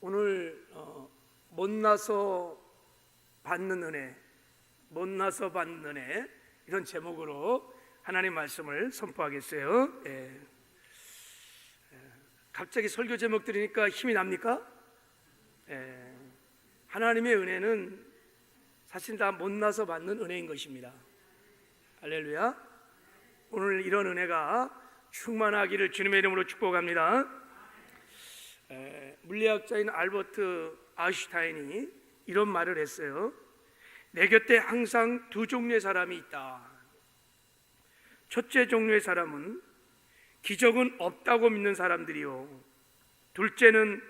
오늘 못나서 받는 은혜, 못나서 받는 은혜, 이런 제목으로 하나님 말씀을 선포하겠어요. 갑자기 설교 제목 들으니까 힘이 납니까? 하나님의 은혜는 사실 다 못나서 받는 은혜인 것입니다. 할렐루야. 오늘 이런 은혜가 충만하기를 주님의 이름으로 축복합니다. 물리학자인 알버트 아인슈타인이 이런 말을 했어요. 내 곁에 항상 두 종류의 사람이 있다. 첫째 종류의 사람은 기적은 없다고 믿는 사람들이요, 둘째는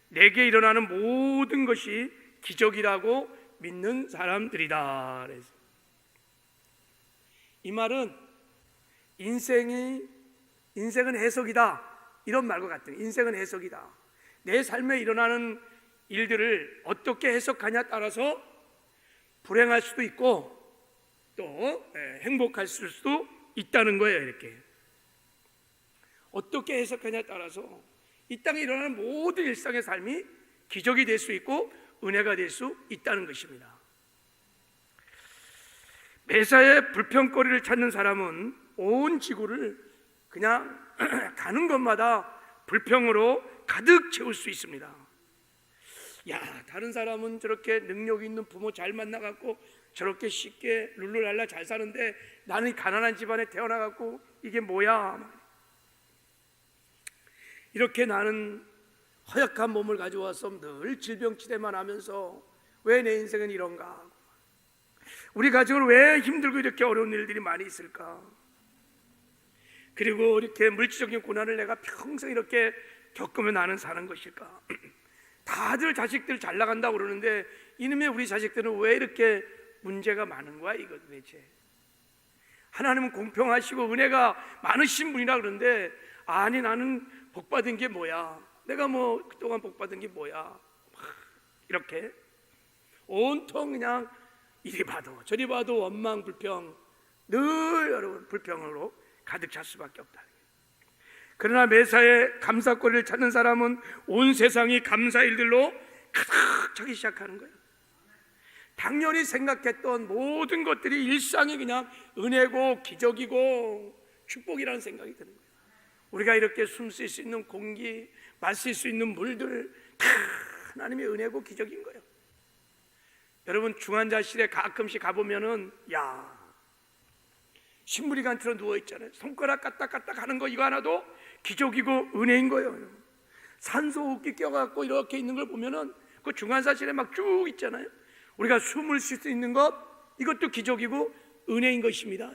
내게 일어나는 모든 것이 기적이라고 믿는 사람들이다. 이 말은 인생은 해석이다, 이런 말과 같아요. 인생은 해석이다. 내 삶에 일어나는 일들을 어떻게 해석하냐에 따라서 불행할 수도 있고 또 행복할 수도 있다는 거예요. 이렇게 어떻게 해석하냐에 따라서 이 땅에 일어나는 모든 일상의 삶이 기적이 될 수 있고 은혜가 될 수 있다는 것입니다. 매사에 불평거리를 찾는 사람은 온 지구를 그냥 가는 곳마다 불평으로 가득 채울 수 있습니다. 야, 다른 사람은 저렇게 능력 있는 부모 잘 만나갖고 저렇게 쉽게 룰루랄라 잘 사는데 나는 가난한 집안에 태어나갖고 이게 뭐야, 이렇게 나는 허약한 몸을 가져와서 늘 질병치레만 하면서 왜 내 인생은 이런가, 우리 가족은 왜 힘들고 이렇게 어려운 일들이 많이 있을까, 그리고 이렇게 물질적인 고난을 내가 평생 이렇게 겪으면 나는 사는 것일까. 다들 자식들 잘 나간다고 그러는데 이놈의 우리 자식들은 왜 이렇게 문제가 많은 거야, 이거 도대체. 하나님은 공평하시고 은혜가 많으신 분이라 그러는데, 아니 나는 복받은 게 뭐야, 내가 뭐 그동안 복받은 게 뭐야, 이렇게 온통 그냥 이리 봐도 저리 봐도 원망 불평, 늘 여러분 불평으로 가득 찰 수밖에 없다. 그러나 매사에 감사거리를 찾는 사람은 온 세상이 감사 일들로 가득 차기 시작하는 거예요. 당연히 생각했던 모든 것들이 일상이 그냥 은혜고 기적이고 축복이라는 생각이 드는 거예요. 우리가 이렇게 숨 쉴 수 있는 공기, 마실 수 있는 물들 다 하나님의 은혜고 기적인 거예요. 여러분 중환자실에 가끔씩 가보면은 식물이간처럼 누워있잖아요. 손가락 까딱까딱 하는 거 이거 하나도 기적이고 은혜인 거예요. 산소호흡기 껴갖고 이렇게 있는 걸 보면은 그 중환자실에 막 쭉 있잖아요. 우리가 숨을 쉴 수 있는 것, 이것도 기적이고 은혜인 것입니다.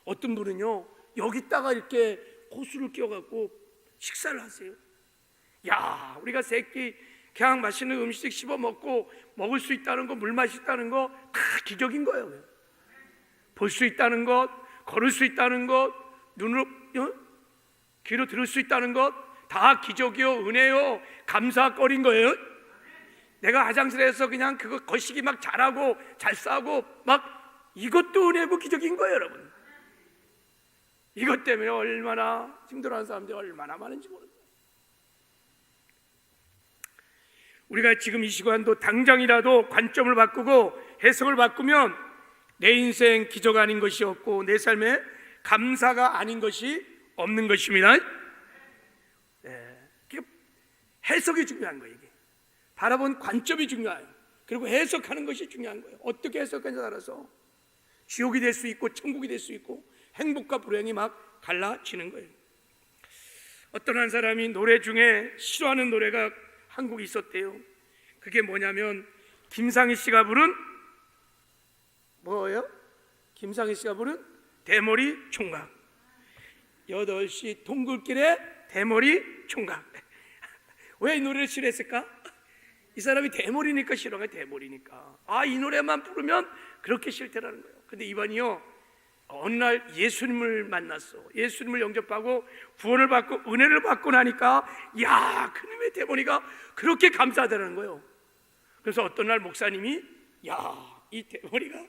어떤 분은요 여기다가 이렇게 호수를 끼워갖고 식사를 하세요. 우리가 새끼 그냥 맛있는 음식 씹어 먹고 먹을 수 있다는 거, 물 마실 수 있다는 거 다 기적인 거예요. 볼 수 있다는 것, 걸을 수 있다는 것, 눈으로 귀로 들을 수 있다는 것 다 기적이요 은혜요 감사거리인 거예요. 내가 화장실에서 그냥 그거 거시기 막 잘하고 잘 싸고 막 이것도 은혜고 기적인 거예요. 여러분 이것 때문에 얼마나 힘들어하는 사람들이 얼마나 많은지 모릅니다. 우리가 지금 이 시간도 당장이라도 관점을 바꾸고 해석을 바꾸면 내 인생 기적 아닌 것이 없고 내 삶에 감사가 아닌 것이 없는 것입니다. 해석이 중요한 거예요. 이게 바라본 관점이 중요해요. 그리고 해석하는 것이 중요한 거예요. 어떻게 해석하냐에 따라서 지옥이 될 수 있고 천국이 될 수 있고 행복과 불행이 막 갈라지는 거예요. 어떤 한 사람이 노래 중에 싫어하는 노래가 한국에 있었대요. 그게 뭐냐면 김상희 씨가 부른 뭐예요? 김상희 씨가 부른 대머리 총각. 8시 동굴길에 대머리 총각. 왜 이 노래를 싫어했을까? 이 사람이 대머리니까 싫어한 거예요. 대머리니까. 이 노래만 부르면 그렇게 싫다라는 거예요. 근데 이번이요 어느 날 예수님을 만났어. 예수님을 영접하고 구원을 받고 은혜를 받고 나니까 그놈의 대머리가 그렇게 감사하다는 거예요. 그래서 어떤 날 목사님이 이 대머리가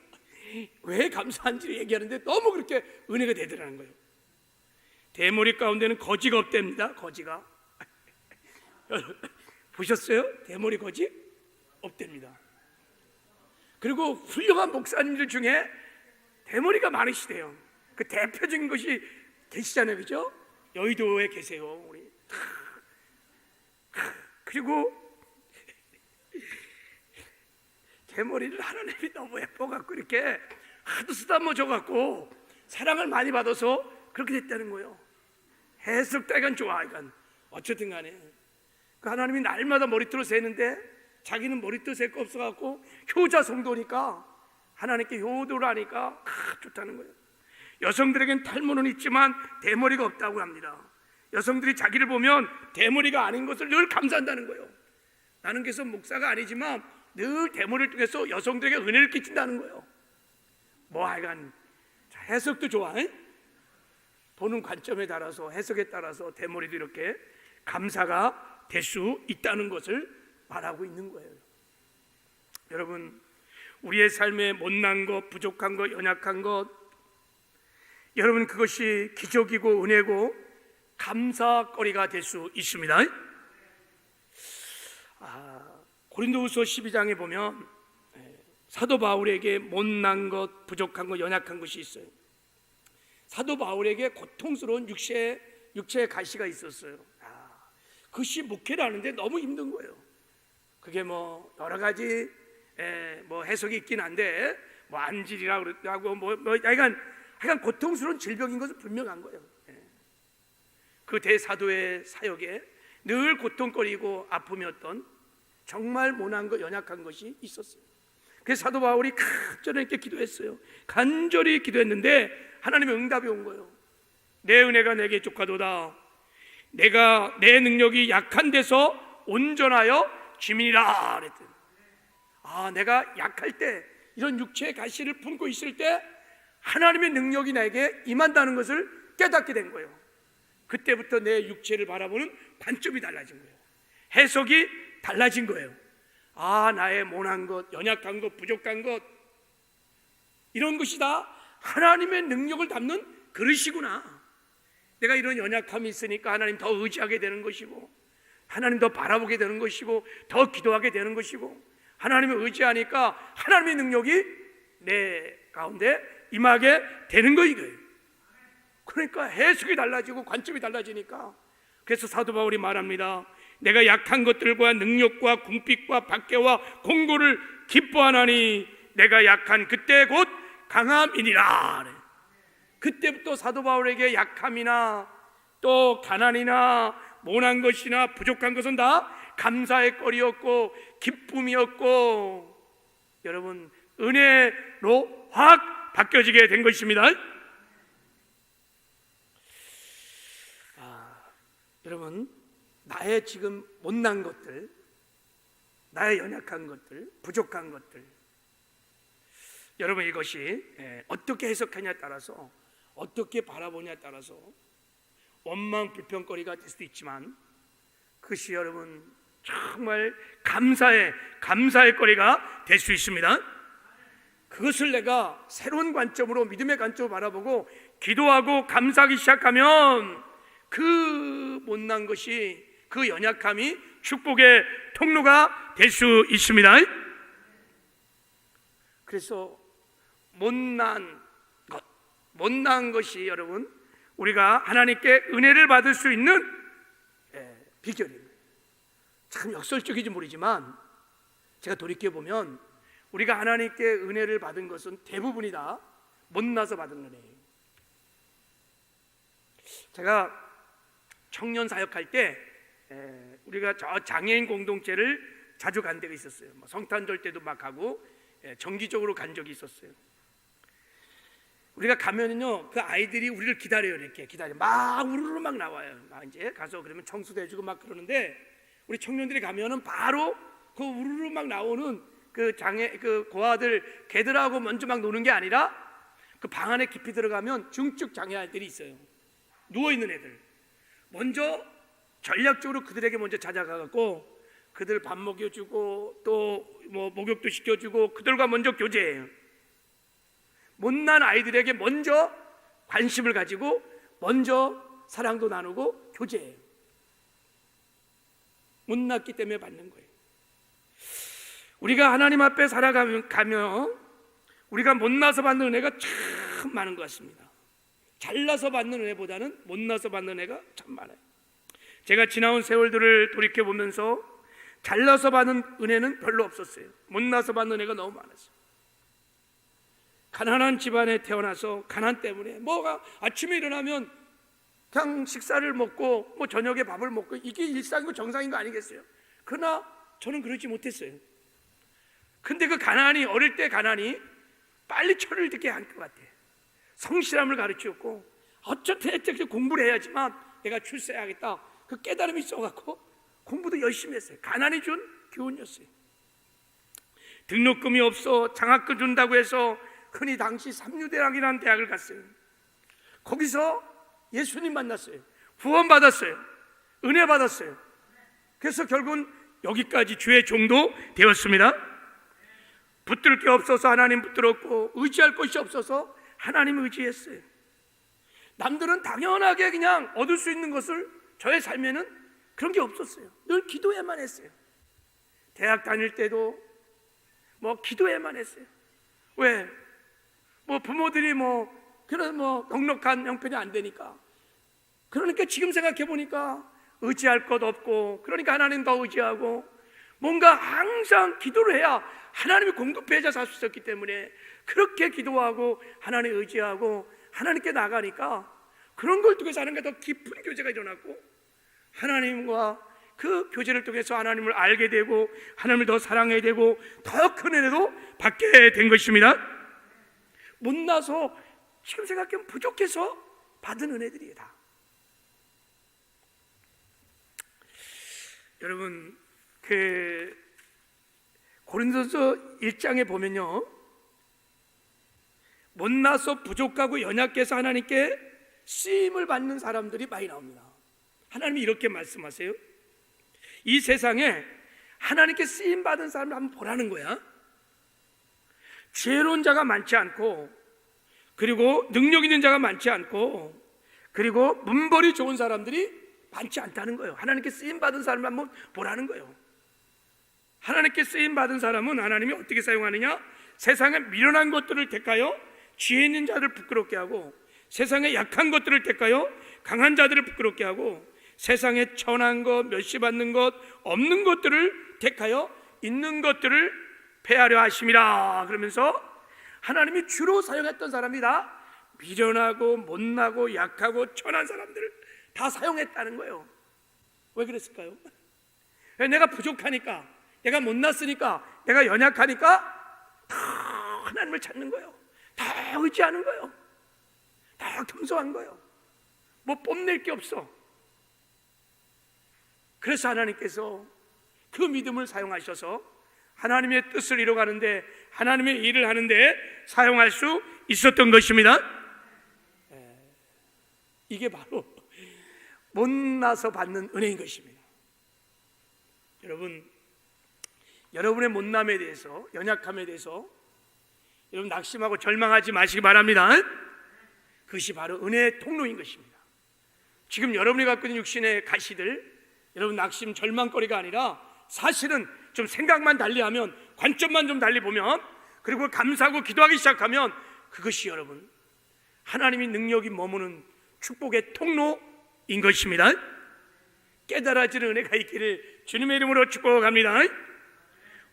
왜 감사한지를 얘기하는데 너무 그렇게 은혜가 되더라는 거예요. 대머리 가운데는 거지가 없답니다. 거지가 보셨어요? 대머리 거지? 없답니다. 그리고 훌륭한 목사님들 중에 대머리가 많으시대요. 그 대표적인 것이 계시잖아요, 그죠? 여의도에 계세요, 우리. 그리고 대머리를 하나님이 너무 예뻐갖고 이렇게 하도 쓰다듬어 줘갖고 사랑을 많이 받아서 그렇게 됐다는 거예요. 해석도 약간 좋아, 이건 어쨌든 간에 그 하나님이 날마다 머리털을 세는데 자기는 머리털 셀 거 없어갖고 효자 성도니까 하나님께 효도를 하니까 좋다는 거예요. 여성들에겐 탈모는 있지만 대머리가 없다고 합니다. 여성들이 자기를 보면 대머리가 아닌 것을 늘 감사한다는 거예요. 나는 그래서 목사가 아니지만 늘 대머리를 통해서 여성들에게 은혜를 끼친다는 거예요. 뭐 하여간 해석도 좋아. 보는 관점에 따라서 해석에 따라서 대머리도 이렇게 감사가 될 수 있다는 것을 말하고 있는 거예요. 여러분, 우리의 삶에 못난 것, 부족한 것, 연약한 것, 여러분 그것이 기적이고 은혜고 감사거리가 될 수 있습니다. 고린도후서 12장에 보면 사도 바울에게 못난 것, 부족한 것, 연약한 것이 있어요. 사도 바울에게 고통스러운 육체의 가시가 있었어요. 그것이 목회를 하는데 너무 힘든 거예요. 그게 뭐 여러 가지 뭐 해석이 있긴 한데 뭐 안질이라고 그러고 뭐 하여간 고통스러운 질병인 것은 분명한 거예요. 그 대사도의 사역에 늘 고통거리고 아픔이었던 정말 모난 것, 연약한 것이 있었어요. 그래서 사도 바울이 간절히 이렇게 기도했어요. 간절히 기도했는데 하나님의 응답이 온 거예요. 내 은혜가 내게 족하도다. 내가 내 능력이 약한 데서 온전하여 짐이라 그랬더니 내가 약할 때 이런 육체의 가시를 품고 있을 때 하나님의 능력이 나에게 임한다는 것을 깨닫게 된 거예요. 그때부터 내 육체를 바라보는 관점이 달라진 거예요. 해석이 달라진 거예요. 나의 모난 것, 연약한 것, 부족한 것, 이런 것이 다 하나님의 능력을 담는 그릇이구나. 내가 이런 연약함이 있으니까 하나님 더 의지하게 되는 것이고, 하나님 더 바라보게 되는 것이고, 더 기도하게 되는 것이고, 하나님을 의지하니까 하나님의 능력이 내 가운데 임하게 되는 거예요. 그러니까 해석이 달라지고 관점이 달라지니까. 그래서 사도 바울이 말합니다. 내가 약한 것들과 능력과 궁핍과 박해와 공고를 기뻐하나니 내가 약한 그때 곧 강함이니라. 그때부터 사도 바울에게 약함이나 또 가난이나 모난 것이나 부족한 것은 다 감사의 거리였고 기쁨이었고, 여러분 은혜로 확 바뀌어지게 된 것입니다. 여러분, 나의 지금 못난 것들, 나의 연약한 것들, 부족한 것들, 여러분 이것이 어떻게 해석하냐에 따라서, 어떻게 바라보냐에 따라서 원망 불평거리가 될 수도 있지만 그것이 여러분 정말 감사의 거리가 될 수 있습니다. 그것을 내가 새로운 관점으로, 믿음의 관점으로 바라보고 기도하고 감사하기 시작하면 그 못난 것이, 그 연약함이 축복의 통로가 될 수 있습니다. 그래서 못난 것이 여러분 우리가 하나님께 은혜를 받을 수 있는 비결입니다. 참 역설적인지 모르지만 제가 돌이켜보면 우리가 하나님께 은혜를 받은 것은 대부분이 다 못나서 받은 은혜예요. 제가 청년 사역할 때 우리가 저 장애인 공동체를 자주 간 데가 있었어요. 성탄절 때도 막 가고 정기적으로 간 적이 있었어요. 우리가 가면은요, 그 아이들이 우리를 기다려요. 이렇게 기다려, 막 우르르 막 나와요. 막 이제 가서 그러면 청소도 해주고 막 그러는데, 우리 청년들이 가면은 바로 그 우르르 막 나오는 그 고아들 걔들하고 먼저 막 노는 게 아니라 그 방 안에 깊이 들어가면 중증 장애 아이들이 있어요. 누워 있는 애들. 먼저 전략적으로 그들에게 먼저 찾아가갖고 그들 밥 먹여주고 또 뭐 목욕도 시켜주고 그들과 먼저 교제해요. 못난 아이들에게 먼저 관심을 가지고 먼저 사랑도 나누고 교제해요. 못났기 때문에 받는 거예요. 우리가 하나님 앞에 살아가며 우리가 못나서 받는 은혜가 참 많은 것 같습니다. 잘나서 받는 은혜보다는 못나서 받는 은혜가 참 많아요. 제가 지나온 세월들을 돌이켜보면서 잘나서 받는 은혜는 별로 없었어요. 못나서 받는 은혜가 너무 많았어요. 가난한 집안에 태어나서 가난 때문에 뭐가 아침에 일어나면 그냥 식사를 먹고 뭐 저녁에 밥을 먹고 이게 일상이고 정상인 거 아니겠어요? 그러나 저는 그러지 못했어요. 근데 그 가난이, 어릴 때 가난이 빨리 철을 듣게 한 것 같아요. 성실함을 가르쳤고 어쨌든 공부를 해야지만 내가 출세해야겠다, 그 깨달음이 있어갖고 공부도 열심히 했어요. 가난이 준 교훈이었어요. 등록금이 없어 장학금 준다고 해서 흔히 당시 삼류대학이라는 대학을 갔어요. 거기서 예수님 만났어요. 구원 받았어요. 은혜 받았어요. 그래서 결국은 여기까지 주의 종도 되었습니다. 붙들 게 없어서 하나님 붙들었고, 의지할 것이 없어서 하나님 의지했어요. 남들은 당연하게 그냥 얻을 수 있는 것을 저의 삶에는 그런 게 없었어요. 늘 기도해만 했어요. 대학 다닐 때도 뭐 기도해만 했어요. 왜? 뭐 부모들이 그런 넉넉한 형편이 안 되니까. 그러니까 지금 생각해 보니까 의지할 것 없고, 그러니까 하나님 더 의지하고, 뭔가 항상 기도를 해야 하나님이 공급해자 살 수 있었기 때문에 그렇게 기도하고 하나님 의지하고 하나님께 나가니까 그런 걸 통해서 하나님과 더 깊은 교제가 일어났고, 하나님과 그 교제를 통해서 하나님을 알게 되고 하나님을 더 사랑해야 되고 더 큰 은혜도 받게 된 것입니다. 못나서 지금 생각하면 부족해서 받은 은혜들이에요. 다. 여러분, 고린도서 1장에 보면요, 못나서 부족하고 연약해서 하나님께 쓰임을 받는 사람들이 많이 나옵니다. 하나님이 이렇게 말씀하세요. 이 세상에 하나님께 쓰임 받은 사람을 한번 보라는 거야. 지혜로운 자가 많지 않고, 그리고 능력 있는 자가 많지 않고, 그리고 문벌이 좋은 사람들이 많지 않다는 거예요. 하나님께 쓰임 받은 사람을 한번 보라는 거예요. 하나님께 쓰임 받은 사람은 하나님이 어떻게 사용하느냐? 세상에 미련한 것들을 택하여 지혜 있는 자들을 부끄럽게 하고, 세상에 약한 것들을 택하여 강한 자들을 부끄럽게 하고, 세상에 천한 것, 멸시받는 것, 없는 것들을 택하여 있는 것들을 폐하려 하심이라. 그러면서 하나님이 주로 사용했던 사람이 다 미련하고 못나고 약하고 천한 사람들을 다 사용했다는 거예요. 왜 그랬을까요? 내가 부족하니까, 내가 못났으니까, 내가 연약하니까 다 하나님을 찾는 거예요. 다 의지하는 거예요. 다 겸손한 거예요. 뭐 뽐낼 게 없어. 그래서 하나님께서 그 믿음을 사용하셔서 하나님의 뜻을 이뤄가는데, 하나님의 일을 하는데 사용할 수 있었던 것입니다. 이게 바로 못나서 받는 은혜인 것입니다. 여러분, 여러분의 못남에 대해서, 연약함에 대해서 여러분 낙심하고 절망하지 마시기 바랍니다. 그것이 바로 은혜의 통로인 것입니다. 지금 여러분이 갖고 있는 육신의 가시들, 여러분 낙심, 절망거리가 아니라 사실은 좀 생각만 달리하면, 관점만 좀 달리 보면, 그리고 감사하고 기도하기 시작하면 그것이 여러분 하나님의 능력이 머무는 축복의 통로인 것입니다. 깨달아지는 은혜가 있기를 주님의 이름으로 축복합니다.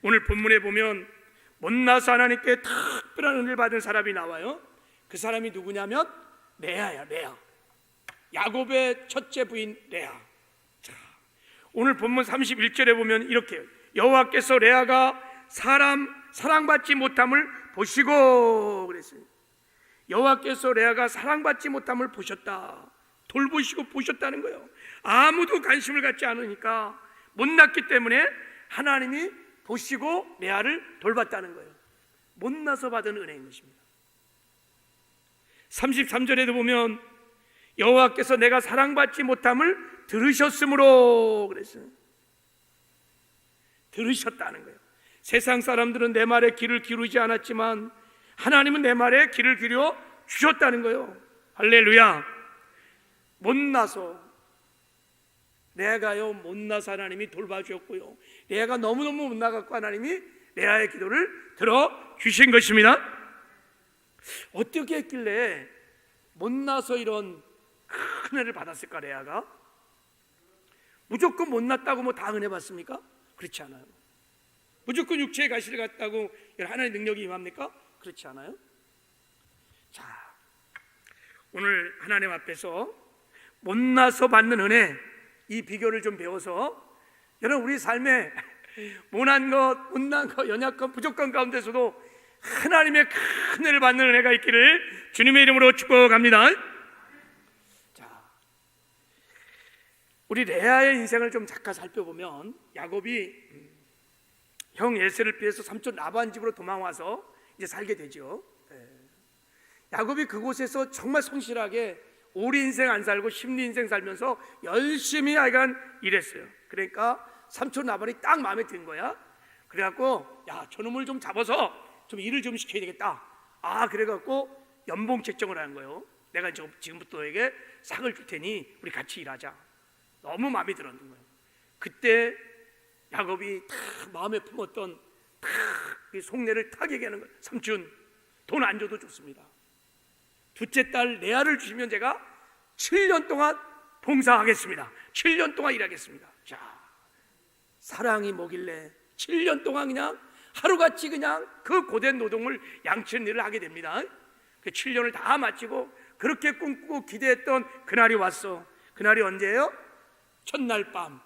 오늘 본문에 보면 못나서 하나님께 특별한 은혜를 받은 사람이 나와요. 그 사람이 누구냐면 레아야. 레아, 야곱의 첫째 부인 레아. 자, 오늘 본문 31절에 보면 이렇게, 여호와께서 레아가 사랑받지 못함을 보시고, 그랬어요. 여호와께서 레아가 사랑받지 못함을 보셨다. 돌보시고 보셨다는 거예요. 아무도 관심을 갖지 않으니까, 못났기 때문에 하나님이 보시고 레아를 돌봤다는 거예요. 못나서 받은 은혜인 것입니다. 33절에도 보면 여호와께서 내가 사랑받지 못함을 들으셨으므로, 그랬어요. 들으셨다는 거예요. 세상 사람들은 내 말에 귀를 기울이지 않았지만 하나님은 내 말에 귀를 기울여 주셨다는 거예요. 할렐루야. 못나서 레아가요 못나서 하나님이 돌봐주었고요, 레아가 너무너무 못나갖고 하나님이 레아의 기도를 들어주신 것입니다. 어떻게 했길래 못나서 이런 큰 은혜를 받았을까? 레아가 무조건 못났다고 뭐 다 은혜 받습니까? 그렇지 않아요. 무조건 육체의 가시를 갖다고 하나님의 능력이 임합니까? 그렇지 않아요. 자, 오늘 하나님 앞에서 못나서 받는 은혜, 이 비결을 좀 배워서 여러분 우리 삶에 못난 것, 못난 것, 연약한 부족한 가운데서도 하나님의 큰 은혜를 받는 은혜가 있기를 주님의 이름으로 축복합니다. 자, 우리 레아의 인생을 좀 잠깐 살펴보면, 야곱이 형 에셀을 피해서 삼촌 라반 집으로 도망와서 이제 살게 되죠. 야곱이 그곳에서 정말 성실하게 오리 인생 안 살고 심리 인생 살면서 열심히 하여간 일했어요. 그러니까 삼촌 라반이 딱 마음에 든 거야. 그래갖고 야, 저놈을 좀 잡아서 좀 일을 좀 시켜야 되겠다. 그래갖고 연봉 책정을 하는 거예요. 내가 지금부터 너에게 상을 줄 테니 우리 같이 일하자. 너무 마음에 들었는 거예요. 그때 야곱이 다 마음에 품었던 이 속내를 탁 얘기하는 거예요. 삼촌, 돈 안 줘도 좋습니다. 둘째 딸 레아를 주시면 제가 7년 동안 봉사하겠습니다. 7년 동안 일하겠습니다. 자, 사랑이 뭐길래 7년 동안 그냥 하루같이 그냥 그 고된 노동을 양치는 일을 하게 됩니다. 그 7년을 다 마치고 그렇게 꿈꾸고 기대했던 그날이 왔어. 그날이 언제예요? 첫날 밤.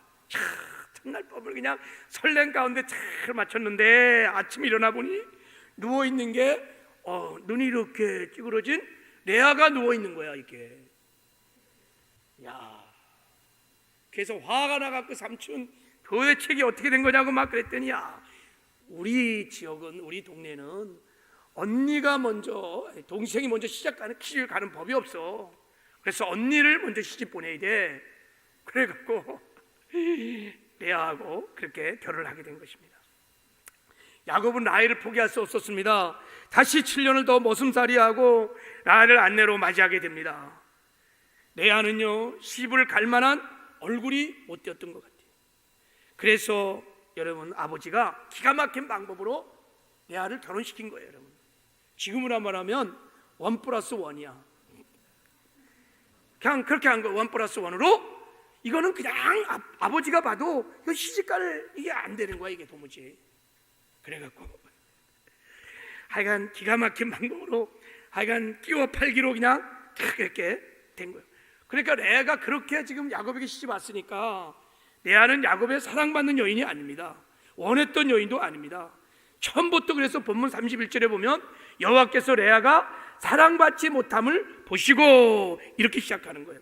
첫날 밤을 그냥 설렘 가운데 잘 마쳤는데 아침에 일어나 보니 누워있는 게 눈이 이렇게 찌그러진 레아가 누워있는 거야. 이게 야, 그래서 화가 나갖고 삼촌 도대체 이게 어떻게 된 거냐고 막 그랬더니, 야, 우리 지역은, 우리 동네는 언니가 먼저, 동생이 먼저 시집을 가는 법이 없어. 그래서 언니를 먼저 시집 보내야 돼. 그래갖고 레아하고 그렇게 결혼을 하게 된 것입니다. 야곱은 라헬을 포기할 수 없었습니다. 다시 7년을 더 머슴살이하고 라헬을 안내로 맞이하게 됩니다. 레아는요, 시집을 갈 만한 얼굴이 못 되었던 것 같아요. 그래서 여러분, 아버지가 기가 막힌 방법으로 레아를 결혼시킨 거예요. 여러분, 지금으로 말하면 1+1이야. 그냥 그렇게 한 거예요. 1+1으로. 이거는 그냥 아버지가 봐도 이거 시집갈 이게 안 되는 거야, 이게 도무지. 그래갖고 하여간 기가 막힌 방법으로 하여간 끼워 팔기로 그냥 탁 이렇게 된 거예요. 그러니까 레아가 그렇게 지금 야곱에게 시집 왔으니까, 레아는 야곱의 사랑받는 여인이 아닙니다. 원했던 여인도 아닙니다. 처음부터 그래서 본문 31절에 보면 여호와께서 레아가 사랑받지 못함을 보시고 이렇게 시작하는 거예요.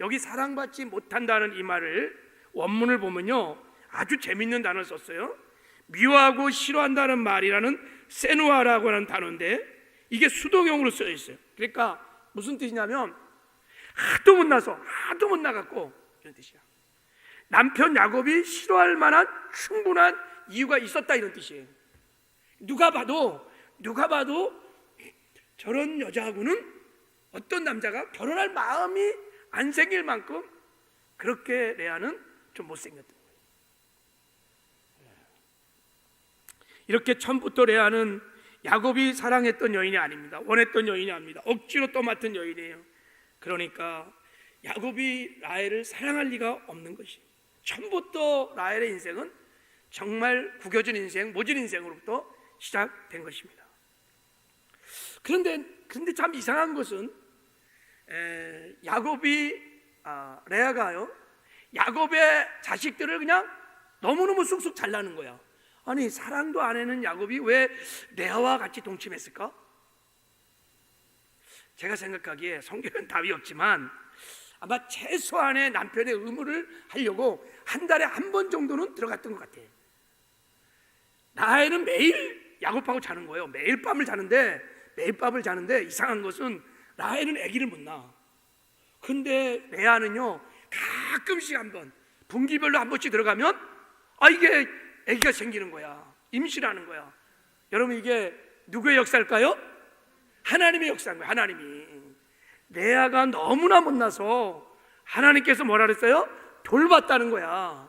여기 사랑받지 못한다는 이 말을 원문을 보면요, 아주 재밌는 단어를 썼어요. 미워하고 싫어한다는 말이라는 세누아라고 하는 단어인데, 이게 수동형으로 쓰여 있어요. 그러니까 무슨 뜻이냐면 하도 못나서 하도 못 나갔고 이런 뜻이야. 남편 야곱이 싫어할 만한 충분한 이유가 있었다, 이런 뜻이에요. 누가 봐도 저런 여자하고는 어떤 남자가 결혼할 마음이 안 생길 만큼 그렇게 레아는 좀 못생겼던 거예요. 이렇게 처음부터 레아는 야곱이 사랑했던 여인이 아닙니다. 원했던 여인이 아닙니다. 억지로 떠맡은 여인이에요. 그러니까 야곱이 라헬을 사랑할 리가 없는 것이, 처음부터 라헬의 인생은 정말 구겨진 인생, 모진 인생으로부터 시작된 것입니다. 그런데 참 이상한 것은 레아가요, 야곱의 자식들을 그냥 너무너무 쑥쑥 잘나는 거야. 아니, 사랑도 안 하는 야곱이 왜 레아와 같이 동침했을까? 제가 생각하기에 성경은 답이 없지만 아마 최소한의 남편의 의무를 하려고 한 달에 한 번 정도는 들어갔던 것 같아요. 라헬은 매일 야곱하고 자는 거예요. 매일 밤을 자는데 이상한 것은 라헬은 아기를 못 낳아. 근데 레아는요, 가끔씩 한 번, 분기별로 한 번씩 들어가면 이게 아기가 생기는 거야. 임신하는 거야. 여러분, 이게 누구의 역사일까요? 하나님의 역사인 거예요. 하나님이. 레아가 너무나 못나서 하나님께서 뭐라 그랬어요? 돌봤다는 거야.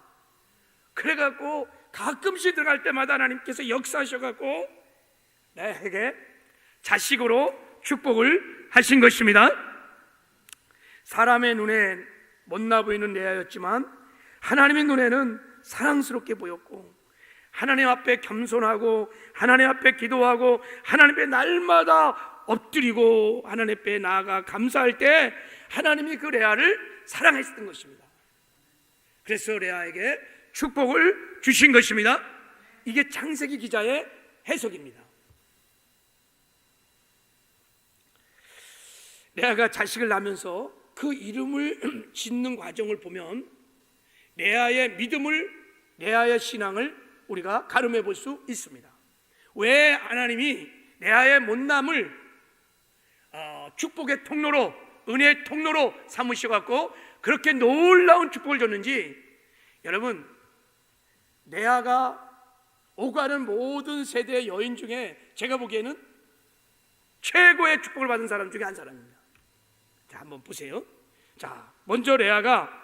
그래갖고 가끔씩 들어갈 때마다 하나님께서 역사하셔갖고 내게 자식으로 축복을 하신 것입니다. 사람의 눈에 못나 보이는 레아였지만 하나님의 눈에는 사랑스럽게 보였고, 하나님 앞에 겸손하고 하나님 앞에 기도하고 하나님 앞에 날마다 엎드리고 하나님 앞에 나아가 감사할 때 하나님이 그 레아를 사랑했던 것입니다. 그래서 레아에게 축복을 주신 것입니다. 이게 창세기 기자의 해석입니다. 레아가 자식을 낳으면서 그 이름을 짓는 과정을 보면 레아의 믿음을, 레아의 신앙을 우리가 가늠해 볼 수 있습니다. 왜 하나님이 레아의 못남을 축복의 통로로, 은혜의 통로로 삼으셔갖고 그렇게 놀라운 축복을 줬는지, 여러분, 레아가 오가는 모든 세대의 여인 중에 제가 보기에는 최고의 축복을 받은 사람 중에 한 사람입니다. 자, 한번 보세요. 자, 먼저 레아가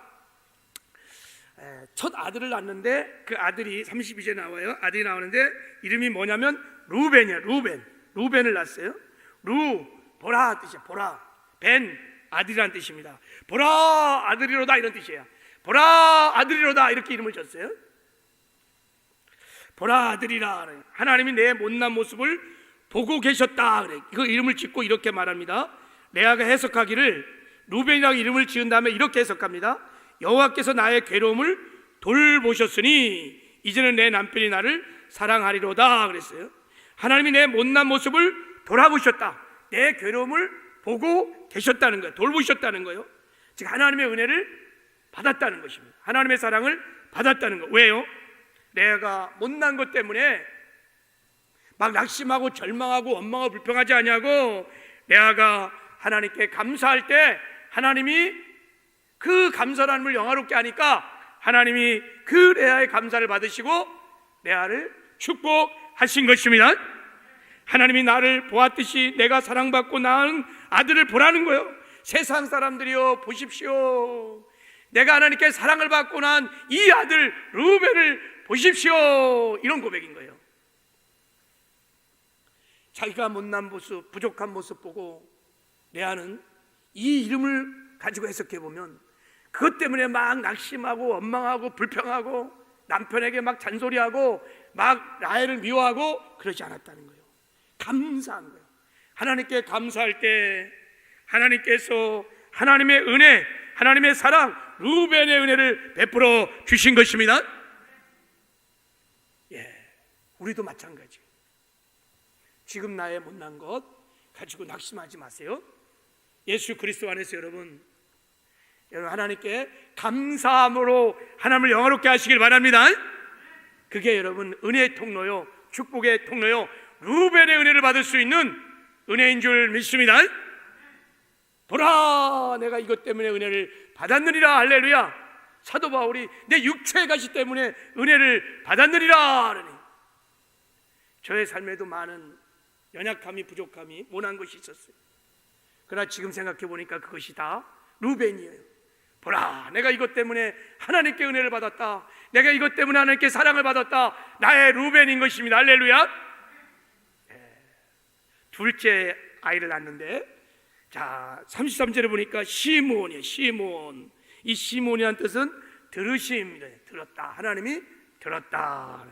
첫 아들을 낳는데 그 아들이 32절에 나와요. 아들이 나오는데 이름이 뭐냐면 루벤이에요. 루벤을 낳았어요. 보라 뜻이에요. 보라. 벤, 아들이라는 뜻입니다. 보라 아들이로다 이런 뜻이에요. 보라 아들이로다 이렇게 이름을 줬어요. 보라 아들이라. 하나님이 내 못난 모습을 보고 계셨다. 그래. 이거 이름을 짓고 이렇게 말합니다. 레아가 해석하기를, 루벤이라고 이름을 지은 다음에 이렇게 해석합니다. 여호와께서 나의 괴로움을 돌보셨으니 이제는 내 남편이 나를 사랑하리로다 그랬어요. 하나님이 내 못난 모습을 돌아보셨다. 내 괴로움을 보고 계셨다는 거예요. 돌보셨다는 거예요. 즉 하나님의 은혜를 받았다는 것입니다. 하나님의 사랑을 받았다는 거. 왜요? 레아가 못난 것 때문에 막 낙심하고 절망하고 원망하고 불평하지 아니하고, 레아가 하나님께 감사할 때 하나님이 그 감사를 하나님을 영화롭게 하니까 하나님이 그 레아의 감사를 받으시고 레아를 축복하신 것입니다. 하나님이 나를 보았듯이 내가 사랑받고 낳은 아들을 보라는 거예요. 세상 사람들이여 보십시오. 내가 하나님께 사랑을 받고 난 이 아들 루벤을 보십시오. 이런 고백인 거예요. 자기가 못난 모습, 부족한 모습 보고 레아는 이 이름을 가지고 해석해 보면 그것 때문에 막 낙심하고 원망하고 불평하고 남편에게 막 잔소리하고 막 라헬을 미워하고 그러지 않았다는 거예요. 감사한 거예요. 하나님께 감사할 때 하나님께서 하나님의 은혜, 하나님의 사랑, 루벤의 은혜를 베풀어 주신 것입니다. 우리도 마찬가지. 지금 나의 못난 것 가지고 낙심하지 마세요. 예수 그리스도 안에서 여러분 하나님께 감사함으로 하나님을 영화롭게 하시길 바랍니다. 그게 여러분 은혜의 통로요, 축복의 통로요, 루벤의 은혜를 받을 수 있는 은혜인 줄 믿습니다. 보라, 내가 이것 때문에 은혜를 받았느니라. 할렐루야. 사도 바울이 내 육체의 가시 때문에 은혜를 받았느니라 하느니, 저의 삶에도 많은 연약함이, 부족함이, 모난 것이 있었어요. 그러나 지금 생각해 보니까 그것이 다 루벤이에요. 보라, 내가 이것 때문에 하나님께 은혜를 받았다. 내가 이것 때문에 하나님께 사랑을 받았다. 나의 루벤인 것입니다. 할렐루야. 둘째 아이를 낳는데, 자 33절에 보니까 시므온이에요. 시므온. 이 시므온이라는 뜻은 들으심이래요. 들었다. 하나님이 들었다.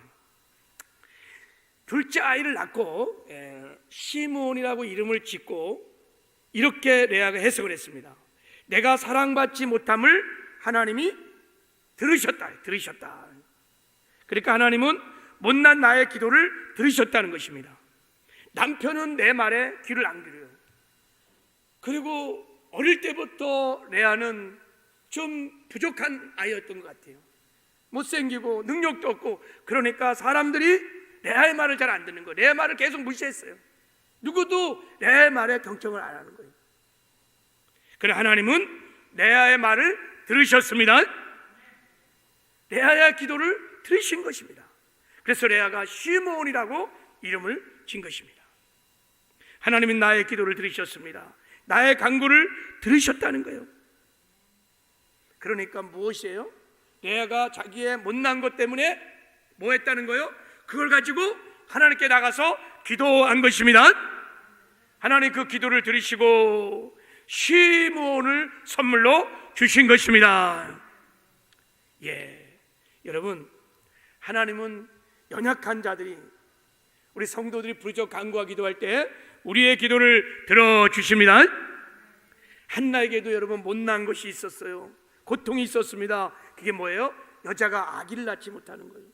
둘째 아이를 낳고 시므온이라고 이름을 짓고 이렇게 레아가 해석을 했습니다. 내가 사랑받지 못함을 하나님이 들으셨다. 그러니까 하나님은 못난 나의 기도를 들으셨다는 것입니다. 남편은 내 말에 귀를 안 기울여요. 그리고 어릴 때부터 레아는 좀 부족한 아이였던 것 같아요. 못생기고 능력도 없고, 그러니까 사람들이 레아의 말을 잘 안 듣는 거예요. 레아의 말을 계속 무시했어요. 누구도 레아의 말에 경청을 안 하는 거예요. 그러나 하나님은 레아의 말을 들으셨습니다. 레아의 기도를 들으신 것입니다. 그래서 레아가 시므온이라고 이름을 진 것입니다. 하나님은 나의 기도를 들으셨습니다. 나의 간구를 들으셨다는 거예요. 그러니까 무엇이에요? 레아가 자기의 못난 것 때문에 뭐 했다는 거예요? 그걸 가지고 하나님께 나가서 기도한 것입니다. 하나님 그 기도를 들으시고 시므온을 선물로 주신 것입니다. 여러분, 하나님은 연약한 자들이, 우리 성도들이 부르짖어 간구와 기도할 때 우리의 기도를 들어주십니다. 한나에게도 여러분 못난 것이 있었어요. 고통이 있었습니다. 그게 뭐예요? 여자가 아기를 낳지 못하는 거예요.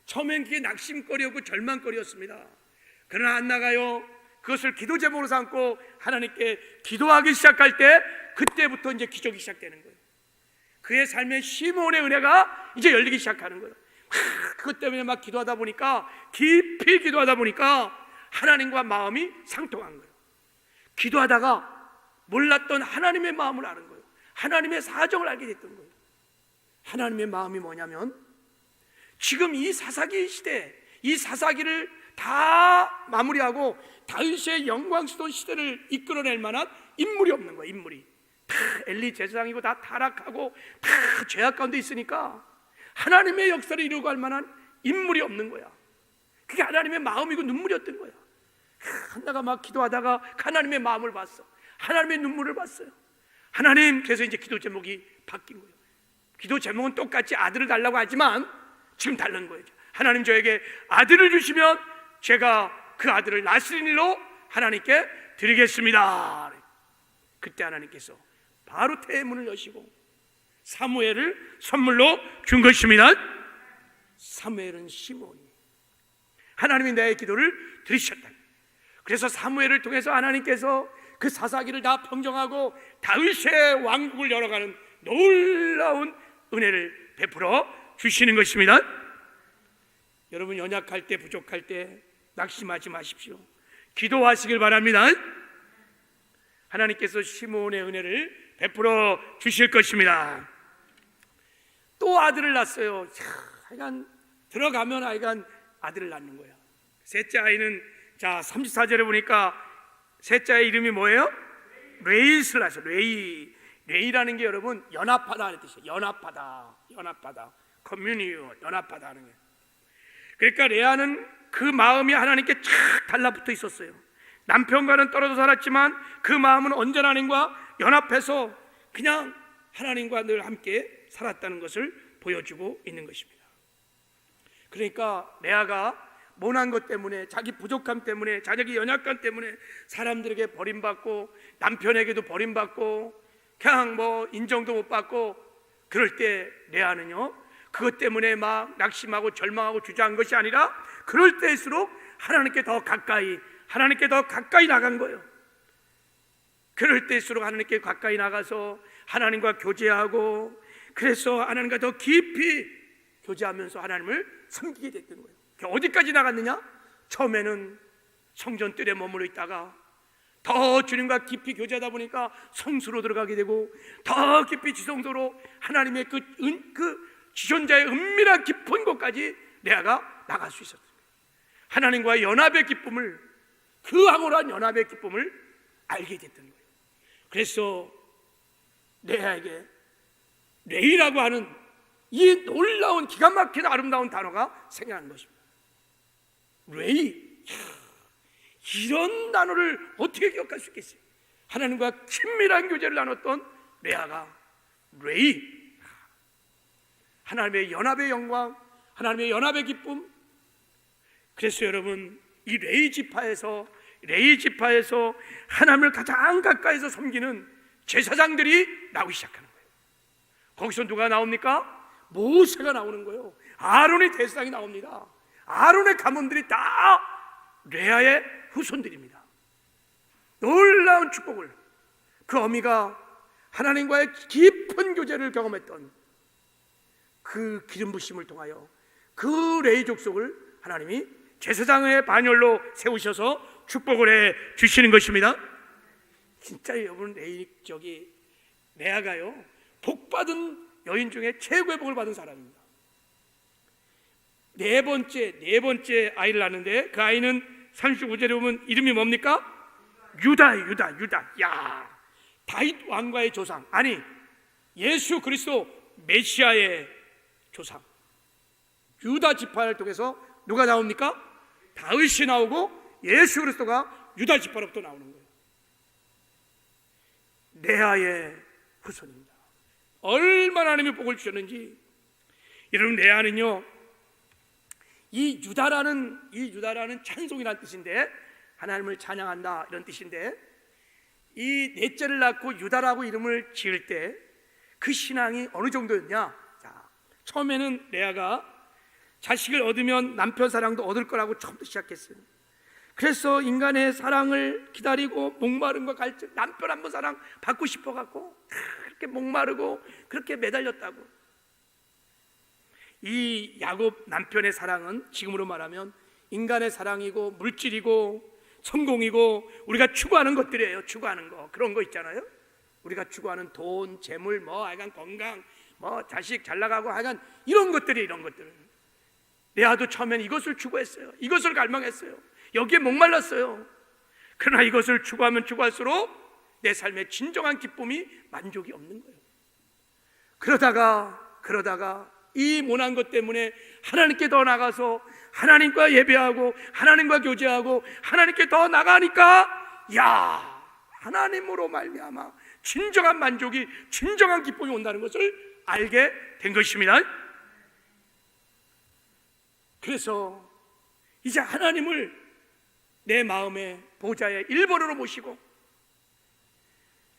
처음엔 그게 낙심거리였고 절망거리였습니다. 그러나 한나가요, 그것을 기도 제목으로 삼고 하나님께 기도하기 시작할 때 그때부터 이제 기적이 시작되는 거예요. 그의 삶에 시므온의 은혜가 이제 열리기 시작하는 거예요. 그것 때문에 막 기도하다 보니까, 깊이 기도하다 보니까 하나님과 마음이 상통한 거예요. 기도하다가 몰랐던 하나님의 마음을 아는 거예요. 하나님의 사정을 알게 됐던 거예요. 하나님의 마음이 뭐냐면, 지금 이 사사기 시대, 이 사사기를 다 마무리하고 다윗의 영광스러운 시대를 이끌어낼 만한 인물이 없는 거예요. 인물이 다 엘리 제사장이고 다 타락하고 다 죄악 가운데 있으니까 하나님의 역사를 이루고 할 만한 인물이 없는 거야. 그게 하나님의 마음이고 눈물이었던 거야. 한나가 막 기도하다가 하나님의 마음을 봤어. 하나님의 눈물을 봤어요. 하나님, 그래서 이제 기도 제목이 바뀐 거예요. 기도 제목은 똑같이 아들을 달라고 하지만 지금 다른 거예요. 하나님, 저에게 아들을 주시면 제가 그 아들을 나스린 일로 하나님께 드리겠습니다. 그때 하나님께서 바로 태문을 여시고 사무엘을 선물로 준 것입니다. 사무엘은 시므온이 하나님이 내 기도를 들으셨다. 그래서 사무엘을 통해서 하나님께서 그 사사기를 다 평정하고 다윗의 왕국을 열어가는 놀라운 은혜를 베풀어 주시는 것입니다. 여러분, 연약할 때, 부족할 때 낙심하지 마십시오. 기도하시길 바랍니다. 하나님께서 시므온의 은혜를 베풀어 주실 것입니다. 또 아들을 낳았어요. 하여간 들어가면 하여간 아들을 낳는 거야. 셋째 아이는, 자 34절에 보니까 셋째의 이름이 뭐예요? 레이스를 낳았어요. 레이라는 게 여러분 연합하다 하는 뜻이에요. 연합하다 커뮤니오, 연합하다 하는 거예요. 그러니까 레아는 그 마음이 하나님께 착 달라붙어 있었어요. 남편과는 떨어져 살았지만 그 마음은 언제나 하나님과 연합해서 그냥 하나님과 늘 함께 살았다는 것을 보여주고 있는 것입니다. 그러니까 레아가 모난 것 때문에, 자기 부족함 때문에, 자기 연약감 때문에 사람들에게 버림받고 남편에게도 버림받고 그냥 뭐 인정도 못 받고, 그럴 때 레아는요, 그것 때문에 막 낙심하고 절망하고 주저한 것이 아니라 그럴 때일수록 하나님께 더 가까이 나간 거예요. 그럴 때일수록 하나님께 가까이 나가서 하나님과 교제하고, 그래서 하나님과 더 깊이 교제하면서 하나님을 섬기게 됐던 거예요. 어디까지 나갔느냐? 처음에는 성전 뜰에 머물러 있다가 더 주님과 깊이 교제하다 보니까 성수로 들어가게 되고, 더 깊이 지성소로 하나님의 그 지존자의 은밀한 깊은 곳까지 레아가 나갈 수 있었어요. 하나님과의 연합의 기쁨을, 그 황홀한 연합의 기쁨을 알게 됐던 거예요. 그래서 레아에게 레이라고 하는 이 놀라운 기가 막힌 아름다운 단어가 생겨난 것입니다. 레이, 이런 단어를 어떻게 기억할 수 있겠어요? 하나님과 친밀한 교제를 나눴던 레아가 레이, 하나님의 연합의 영광, 하나님의 연합의 기쁨. 그래서 여러분, 이 레이 지파에서 하나님을 가장 가까이서 섬기는 제사장들이 나오기 시작하는 거예요. 거기서 누가 나옵니까? 모세가 나오는 거예요. 아론의 대상이 나옵니다. 아론의 가문들이 다 레아의 후손들입니다. 놀라운 축복을, 그 어미가 하나님과의 깊은 교제를 경험했던 그 기름 부심을 통하여 그 레이 족속을 하나님이 제사장의 반열로 세우셔서 축복을 해 주시는 것입니다. 진짜 여러분, 레아가요, 복받은 여인 중에 최고의 복을 받은 사람입니다. 네 번째 아이를 낳는데, 그 아이는 35절에 보면 이름이 뭡니까? 유다. 야, 다윗 왕과의 조상, 아니 예수 그리스도 메시아의 조상 유다 지파를 통해서 누가 나옵니까? 다윗이 나오고 예수 그리스도가 유다 지파로부터 나오는 거예요. 레아의 후손입니다. 얼마나 하나님의 복을 주셨는지. 여러분, 레아는요, 이 유다라는 찬송이라는 뜻인데, 하나님을 찬양한다 이런 뜻인데, 이 넷째를 낳고 유다라고 이름을 지을 때 그 신앙이 어느 정도였냐? 자, 처음에는 레아가 자식을 얻으면 남편 사랑도 얻을 거라고 처음부터 시작했어요. 그래서 인간의 사랑을 기다리고 목마름과 갈증, 남편 한 번 사랑 받고 싶어 갖고 그렇게 목마르고 그렇게 매달렸다고. 이 야곱 남편의 사랑은 지금으로 말하면 인간의 사랑이고 물질이고 성공이고 우리가 추구하는 것들이에요. 추구하는 거, 그런 거 있잖아요. 우리가 추구하는 돈, 재물, 하여간 건강, 자식 잘 나가고 하여간 이런 것들이, 이런 것들. 레아도 처음엔 이것을 추구했어요. 이것을 갈망했어요. 여기에 목말랐어요. 그러나 이것을 추구하면 추구할수록 내 삶의 진정한 기쁨이, 만족이 없는 거예요. 그러다가 이 모난 것 때문에 하나님께 더 나가서 하나님과 예배하고 하나님과 교제하고 하나님께 더 나가니까, 야, 하나님으로 말미암아 진정한 만족이, 진정한 기쁨이 온다는 것을 알게 된 것입니다. 그래서 이제 하나님을 내 마음의 보좌에 1번으로 모시고,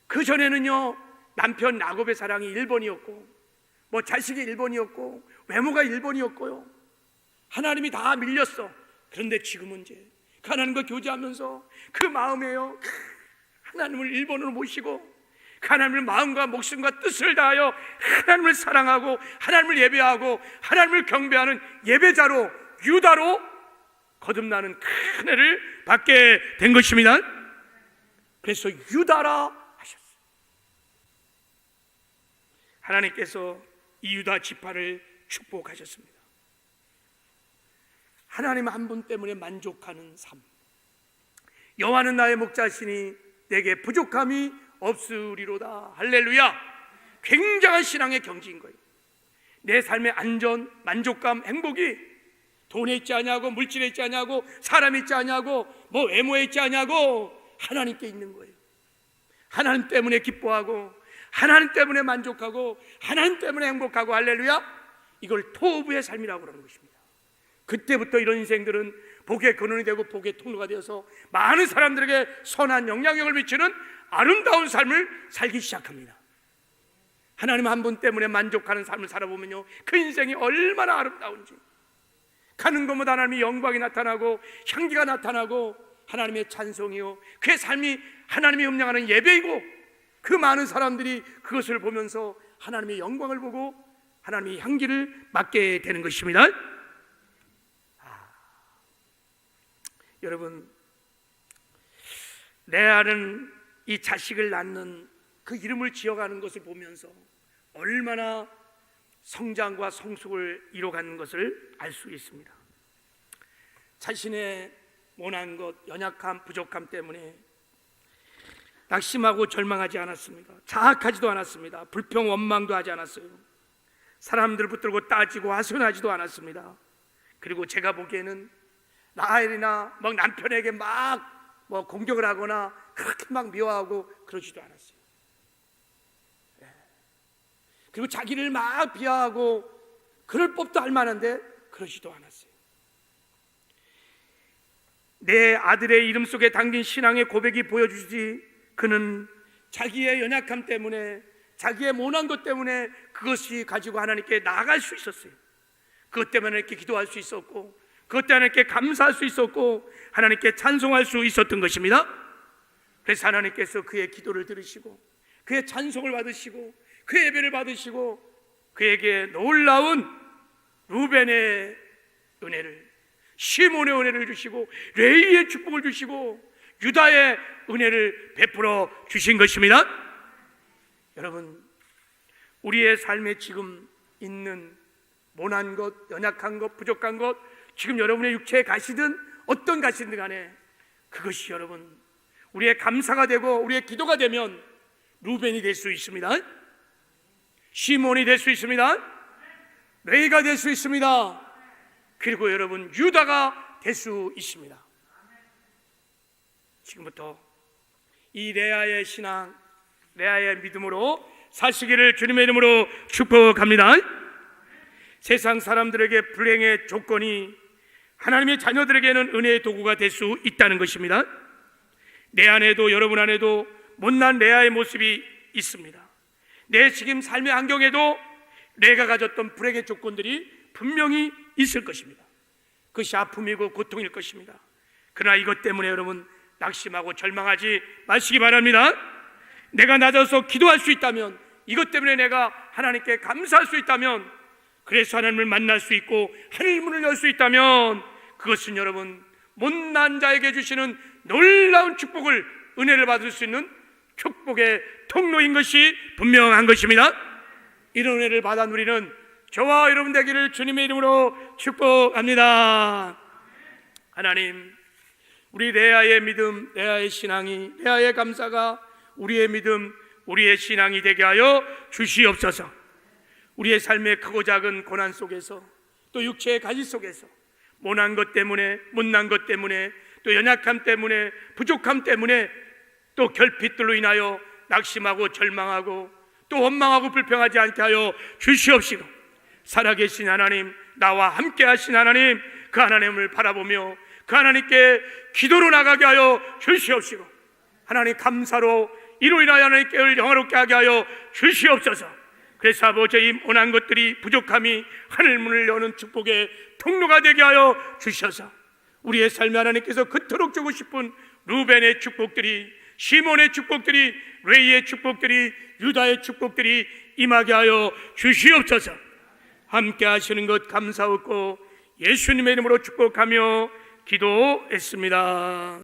그 전에는요 남편 야곱의 사랑이 1번이었고 자식이 1번이었고 외모가 1번이었고요, 하나님이 다 밀렸어. 그런데 지금은 이제 하나님과 교제하면서 그 마음에요 하나님을 1번으로 모시고 하나님을 마음과 목숨과 뜻을 다하여 하나님을 사랑하고 하나님을 예배하고 하나님을 경배하는 예배자로, 유다로 거듭나는 큰 은혜를 받게 된 것입니다. 그래서 유다라 하셨어요. 하나님께서 이 유다 지파를 축복하셨습니다. 하나님 한 분 때문에 만족하는 삶. 여호와는 나의 목자시니 내게 부족함이 없으리로다. 할렐루야. 굉장한 신앙의 경지인 거예요. 내 삶의 안전, 만족감, 행복이 돈에 있지 않냐고, 물질에 있지 않냐고, 사람에 있지 않냐고, 외모에 있지 않냐고, 하나님께 있는 거예요. 하나님 때문에 기뻐하고 하나님 때문에 만족하고 하나님 때문에 행복하고, 할렐루야. 이걸 토부의 삶이라고 그러는 것입니다. 그때부터 이런 인생들은 복의 근원이 되고 복의 통로가 되어서 많은 사람들에게 선한 영향력을 미치는 아름다운 삶을 살기 시작합니다. 하나님 한 분 때문에 만족하는 삶을 살아보면요, 그 인생이 얼마나 아름다운지, 가는 곳마다 하나님의 영광이 나타나고 향기가 나타나고 하나님의 찬송이요, 그의 삶이 하나님이 음량하는 예배이고, 그 많은 사람들이 그것을 보면서 하나님의 영광을 보고 하나님의 향기를 맡게 되는 것입니다. 여러분, 레아는 이 자식을 낳는 그 이름을 지어가는 것을 보면서 얼마나 성장과 성숙을 이뤄가는 것을 알 수 있습니다. 자신의 모난 것, 연약함, 부족함 때문에 낙심하고 절망하지 않았습니다. 자학하지도 않았습니다. 불평, 원망도 하지 않았어요. 사람들 붙들고 따지고 하소연하지도 않았습니다. 그리고 제가 보기에는 라헬이나 남편에게 공격을 하거나 그렇게 미워하고 그러지도 않았어요. 그리고 자기를 비하하고 그럴 법도 할 만한데 그러지도 않았어요. 내 아들의 이름 속에 담긴 신앙의 고백이 보여주지, 그는 자기의 연약함 때문에, 자기의 모난 것 때문에 그것이 가지고 하나님께 나아갈 수 있었어요. 그것 때문에 이렇게 기도할 수 있었고, 그것 때문에 이렇게 감사할 수 있었고, 하나님께 찬송할 수 있었던 것입니다. 그래서 하나님께서 그의 기도를 들으시고 그의 찬송을 받으시고 그의 예배를 받으시고 그에게 놀라운 루벤의 은혜를, 시몬의 은혜를 주시고 레위의 축복을 주시고 유다의 은혜를 베풀어 주신 것입니다. 여러분, 우리의 삶에 지금 있는 모난 것, 연약한 것, 부족한 것, 지금 여러분의 육체에 가시든 어떤 가시든 간에 그것이 여러분 우리의 감사가 되고 우리의 기도가 되면 루벤이 될 수 있습니다. 시몬이 될 수 있습니다. 레위가 될 수 있습니다. 그리고 여러분 유다가 될 수 있습니다. 지금부터 이 레아의 신앙, 레아의 믿음으로 사시기를 주님의 이름으로 축복합니다. 세상 사람들에게 불행의 조건이 하나님의 자녀들에게는 은혜의 도구가 될 수 있다는 것입니다. 내 안에도 여러분 안에도 못난 레아의 모습이 있습니다. 내 지금 삶의 환경에도 내가 가졌던 불행의 조건들이 분명히 있을 것입니다. 그것이 아픔이고 고통일 것입니다. 그러나 이것 때문에 여러분 낙심하고 절망하지 마시기 바랍니다. 내가 낮아서 기도할 수 있다면, 이것 때문에 내가 하나님께 감사할 수 있다면, 그래서 하나님을 만날 수 있고 하늘 문을 열 수 있다면, 그것은 여러분 못난 자에게 주시는 놀라운 축복을, 은혜를 받을 수 있는 축복의 통로인 것이 분명한 것입니다. 이런 은혜를 받아 누리는 저와 여러분 되기를 주님의 이름으로 축복합니다. 하나님, 우리 레아의 믿음, 레아의 신앙이, 레아의 감사가 우리의 믿음, 우리의 신앙이 되게 하여 주시옵소서. 우리의 삶의 크고 작은 고난 속에서, 또 육체의 가시 속에서 모난 것 때문에, 못난 것 때문에, 또 연약함 때문에, 부족함 때문에, 또 결핍들로 인하여 낙심하고 절망하고 또 원망하고 불평하지 않게 하여 주시옵시고, 살아계신 하나님, 나와 함께 하신 하나님, 그 하나님을 바라보며 그 하나님께 기도로 나가게 하여 주시옵시고, 하나님 감사로 이로 인하여 하나님께 영화롭게 하게 하여 주시옵소서. 그래서 아버지, 이 모난 것들이, 부족함이 하늘문을 여는 축복의 통로가 되게 하여 주셔서 우리의 삶에 하나님께서 그토록 주고 싶은 루벤의 축복들이, 시몬의 축복들이, 레위의 축복들이, 유다의 축복들이 임하게 하여 주시옵소서. 함께 하시는 것 감사하고 예수님의 이름으로 축복하며 기도했습니다.